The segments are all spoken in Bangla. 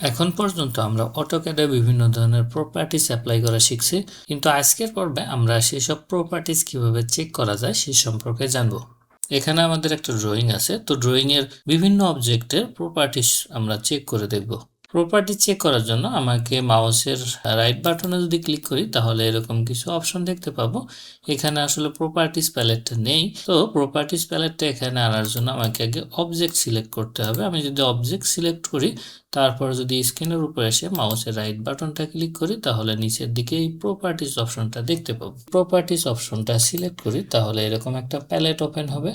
এখন পর্যন্ত আমরা অটোক্যাডে বিভিন্ন ধরনের প্রপার্টিস অ্যাপ্লাই করা শিখছি, কিন্তু আজকের পর্বে আমরা সেসব প্রপার্টিস কিভাবে চেক করা যায় সে সম্পর্কে জানব। এখানে আমাদের একটা ড্রয়িং আছে, তো ড্রয়িং এর বিভিন্ন অবজেক্টের প্রপার্টিস আমরা চেক করে দেখব। প্রপার্টি চেক করার জন্য আমাকে মাউসের রাইট বাটনে যদি ক্লিক করি তাহলে এরকম কিছু অপশন দেখতে পাবো। এখানে আসলে প্রপার্টিস প্যালেটটা নেই, তো প্রপার্টিস প্যালেটটা এখানে আনার জন্য আমাকে আগে অবজেক্ট সিলেক্ট করতে হবে। আমি যদি অবজেক্ট সিলেক্ট করি, তারপর যদি স্ক্রিনের উপর এসে মাউসের রাইট বাটনটা ক্লিক করি তাহলে নিচের দিকে এই প্রপার্টিস অপশনটা দেখতে পাবো। প্রপার্টিস অপশনটা সিলেক্ট করি তাহলে এরকম একটা প্যালেট ওপেন হবে।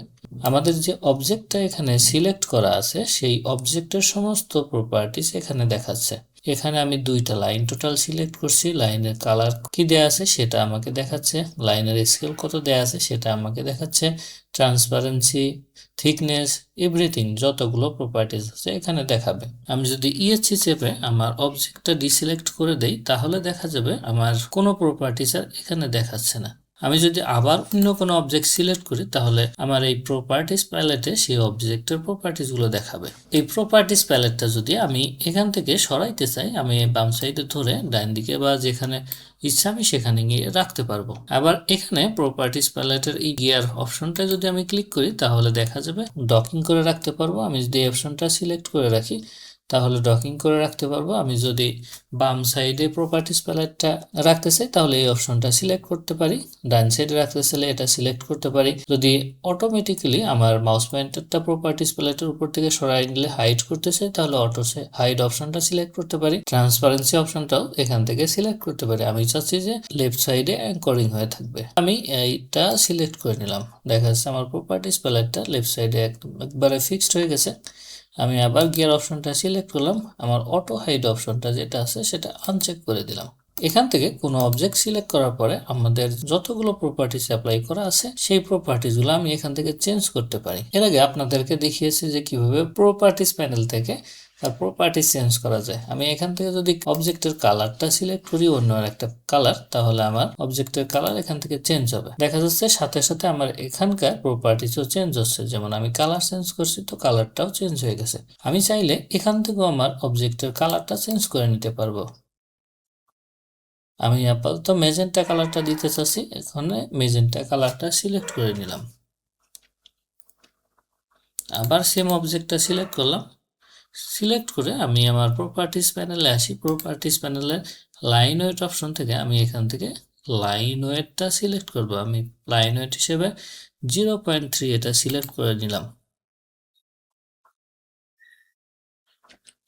আমাদের যে অবজেক্টটা এখানে সিলেক্ট করা আছে সেই অবজেক্টের সমস্ত প্রপার্টিস এখানে দেখাচ্ছে। এখানে আমি দুইটা লাইন টোটাল সিলেক্ট করছি, লাইনের কালার কি দেয়া আছে সেটা আমাকে দেখাচ্ছে, লাইনের স্কেল কত দেয়া আছে সেটা আমাকে দেখাচ্ছে, ট্রান্সপারেন্সি, থিকনেস, এভরিথিং যতগুলো প্রপার্টিস আছে এখানে দেখাবে। আমি যদি ইএসসি চেপে আমার অবজেক্টটা ডিসিলেক্ট করে দেই তাহলে দেখা যাবে আমার কোনো প্রপার্টিস আর এখানে দেখাচ্ছে না। আমি যদি আবার অন্য কোনো অবজেক্ট সিলেক্ট করি তাহলে আমার এই প্রপার্টিস প্যালেটে সেই অবজেক্টের প্রপার্টিস গুলো দেখাবে। এই প্রপার্টিস প্যালেটটা যদি আমি এখান থেকে সরাইতে চাই, আমি বাম সাইডে ধরে ডান দিকে বা যেখানে ইচ্ছা আমি সেখানে গিয়ে রাখতে পারবো। আবার এখানে প্রপার্টিস প্যালেটের এই গিয়ার অপশনটা যদি আমি ক্লিক করি তাহলে দেখা যাবে ডকিং করে রাখতে পারবো। আমি যদি এই অপশনটা সিলেক্ট করে রাখি তাহলে ডকিং করে রাখতে পারবো। আমি যদি বাম সাইডে প্রপার্টিস প্যালেটটা রাখতে চাই তাহলে এই অপশনটা সিলেক্ট করতে পারি, ডান সাইডে রাখতে চাইলে এটা সিলেক্ট করতে পারি। যদি অটোমেটিক্যালি আমার মাউস পয়েন্টারটা প্রপার্টিস প্যালেটের উপর থেকে সরাই নিলে হাইড করতে চাই তাহলে অটো হাইড অপশনটা সিলেক্ট করতে পারি। ট্রান্সপারেন্সি অপশনটাও এখান থেকে সিলেক্ট করতে পারি। আমি চাচ্ছি যে লেফট সাইডে অ্যাঙ্করিং হয়ে থাকবে, আমি এইটা সিলেক্ট করে নিলাম। দেখা যাচ্ছে আমার প্রপার্টিস প্যালেটটা লেফট সাইডে একবারে ফিক্সড হয়ে গেছে। আমি আবার গিয়ার অপশনটা সিলেক্ট করলাম, আমার অটো হাইড অপশনটা যেটা আছে সেটা আনচেক করে দিলাম। এখান থেকে কোনো অবজেক্ট সিলেক্ট করার পরে আমাদের যতগুলো প্রপার্টিস অ্যাপ্লাই করা আছে সেই প্রপার্টিসগুলো আমি এখান থেকে চেঞ্জ করতে পারি। এর আগে আপনাদেরকে দেখিয়েছি যে কিভাবে প্রপার্টিস প্যানেল থেকে তার প্রপার্টিস চেঞ্জ করা যায়। আমি এখান থেকে যদি অবজেক্টের কালারটা সিলেক্ট করি অন্য একটা কালার, তাহলে আমার অবজেক্টের কালার এখান থেকে চেঞ্জ হবে। দেখা যাচ্ছে সাথে সাথে আমার এখানকার প্রপার্টিসও চেঞ্জ হচ্ছে। যেমন আমি কালার চেঞ্জ করছি তো কালারটাও চেঞ্জ হয়ে গেছে। আমি চাইলে এখান থেকেও আমার অবজেক্টের কালারটা চেঞ্জ করে নিতে পারবো। আমি আপাতত মেজেন্টা কালারটা দিতে চাচ্ছি, এখানে মেজেন্টা কালারটা সিলেক্ট করে নিলাম। আবার সেম অবজেক্টটা সিলেক্ট করলাম, সিলেক্ট করে আমি আমার প্রপার্টিস প্যানেলে আসি। প্রপার্টিস প্যানেলের লাইন ওয়েট অপশন থেকে আমি এখান থেকে লাইন ওয়েটটা সিলেক্ট করব। আমি লাইন ওয়েট হিসেবে 0.3 এটা সিলেক্ট করে নিলাম।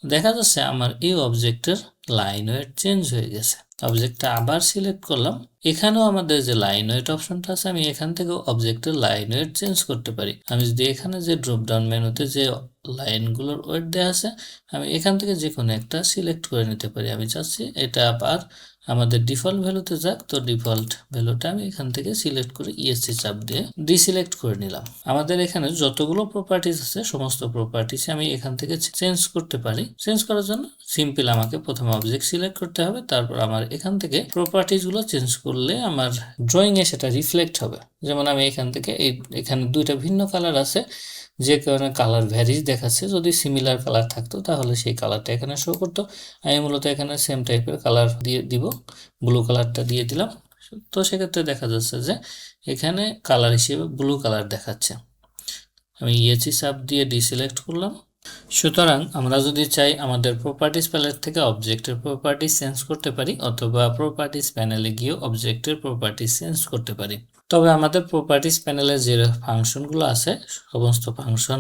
দেখা যাচ্ছে আমার এই অবজেক্টের লাইন ওয়েট চেঞ্জ হয়ে গেছে। অবজেক্টটা আবার সিলেক্ট করলাম, এখানেও আমাদের যে লাইন ওয়েট অপশনটা আছে আমি এখান থেকে অবজেক্টের লাইন ওয়েট চেঞ্জ করতে পারি। আমি যদি এখানে যে ড্রপ ডাউন মেনুতে যে লাইনগুলোর ওয়েট দেওয়া আছে আমি এখান থেকে যে কোনো একটা সিলেক্ট করে নিতে পারি। আমি চাচ্ছি এটা আবার আমাদের ডিফল্ট ভ্যালুতে যাক, তো ডিফল্ট ভ্যালুটা আমি এখান থেকে সিলেক্ট করে ইএসসি চাপ দিয়ে ডিসিলেক্ট করে নিলাম। আমাদের এখানে যতগুলো প্রপার্টিস আছে সমস্ত প্রপার্টিস আমি এখান থেকে চেঞ্জ করতে পারি। চেঞ্জ করার জন্য সিম্পল আমাকে প্রথমে অবজেক্ট সিলেক্ট করতে হবে, তারপর আমার এখান থেকে প্রপার্টিস গুলো চেঞ্জ করলে আমার ড্রয়িং এ সেটা রিফ্লেক্ট হবে। যেমন আমি এখান থেকে এখানে দুইটা ভিন্ন কালার আছে, যে কারণে কালার ভ্যারিজ দেখাচ্ছে। যদি সিমিলার কালার থাকতো তাহলে সেই কালারটা এখানে শো করতো। আমি মূলত এখানে সেম টাইপের কালার দিয়ে দিব, ব্লু কালারটা দিয়ে দিলাম। তো সেক্ষেত্রে দেখা যাচ্ছে যে এখানে কালার হিসেবে ব্লু কালার দেখাচ্ছে। আমি ইএসসি চাপ দিয়ে ডিসিলেক্ট করলাম। সুতরাং আমরা যদি চাই আমাদের প্রপার্টিস প্যালেট থেকে অবজেক্টের প্রপার্টিস চেঞ্জ করতে পারি, অথবা প্রপার্টিস প্যানেলে গিয়ে অবজেক্টের প্রপার্টিস চেঞ্জ করতে পারি। তবে আমাদের প্রপার্টিস প্যানেলে যে ফাংশনগুলো আছে সমস্ত ফাংশন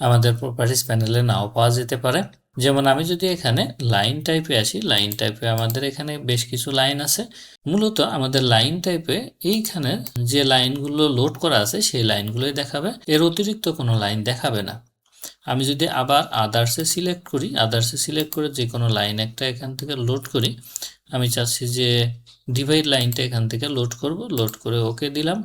আমাদের প্রপার্টিস প্যানেলে নাও পাওয়া যেতে পারে। যেমন আমি যদি এখানে লাইন টাইপে আসি, লাইন টাইপে আমাদের এখানে বেশ কিছু লাইন আছে। মূলত আমাদের লাইন টাইপে এইখানে যে লাইনগুলো লোড করা আছে সেই লাইনগুলোই দেখাবে, এর অতিরিক্ত কোনো লাইন দেখাবে না। আমি যদি আবার আদার্সে সিলেক্ট করি, আদার্সে সিলেক্ট করে যে কোনো লাইন একটা এখান থেকে লোড করি, আমি চাচ্ছি যে ডিভাইড লাইনটা এখান থেকে লোড করব, লোড করে ওকে দিলাম।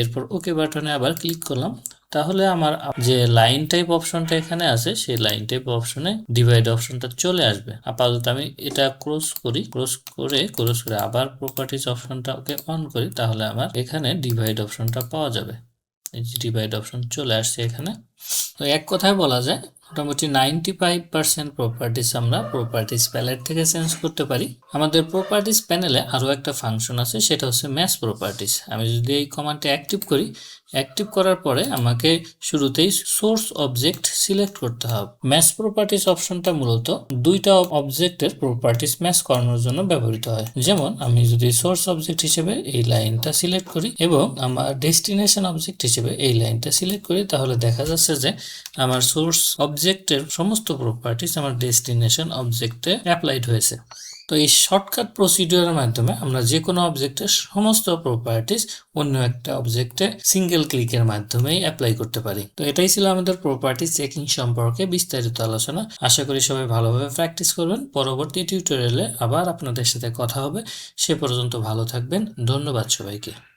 এরপর ওকে বাটনে আবার ক্লিক করলাম, তাহলে আমার যে লাইন টাইপ অপশনটা এখানে আছে সেই লাইন টাইপ অপশনে ডিভাইড অপশনটা চলে আসবে। আপাতত আমি এটা ক্রস করি, ক্রস করে আবার প্রপার্টিজ অপশনটা ওকে অন করি, তাহলে আমার এখানে ডিভাইড অপশনটা পাওয়া যাবে। এই যে ডিভাইড অপশন চলে আসছে এখানে। তো এক কথায় বলা যায় মোটামুটি 95% প্রপার্টিস আমরা প্রপার্টিস প্যালেট থেকে চেঞ্জ করতে পারি। আমাদের প্রপার্টিস প্যানেলে আরও একটা ফাংশন আছে, সেটা হচ্ছে ম্যাচ প্রপার্টিস। আমি যদি এই কমান্ডটা অ্যাক্টিভ করি, অ্যাক্টিভ করার পরে আমাকে শুরুতেই সোর্স অবজেক্ট সিলেক্ট করতে হবে। ম্যাচ প্রপার্টিস অপশনটা মূলত দুইটা অবজেক্টের প্রপার্টিস ম্যাচ করানোর জন্য ব্যবহৃত হয়। যেমন আমি যদি সোর্স অবজেক্ট হিসেবে এই লাইনটা সিলেক্ট করি এবং আমার ডেস্টিনেশন অবজেক্ট হিসেবে এই লাইনটা সিলেক্ট করি, তাহলে দেখা যাচ্ছে যে আমার সোর্স অবজেক্টের সমস্ত প্রপার্টিস আমার ডেস্টিনেশন অবজেক্টে অ্যাপ্লাইড হয়েছে। তো এই শর্টকাট প্রসিডিওরের মাধ্যমে আমরা যে কোনো অবজেক্টের সমস্ত প্রপার্টিস অন্য একটা অবজেক্টে সিঙ্গেল ক্লিকের মাধ্যমেই অ্যাপ্লাই করতে পারি। তো এটাই ছিল আমাদের প্রপার্টি চেকিং সম্পর্কে বিস্তারিত আলোচনা। আশা করি সবাই ভালোভাবে প্র্যাকটিস করবেন। পরবর্তী টিউটোরিয়ালে আবার আপনাদের সাথে কথা হবে। সে পর্যন্ত ভালো থাকবেন। ধন্যবাদ সবাইকে।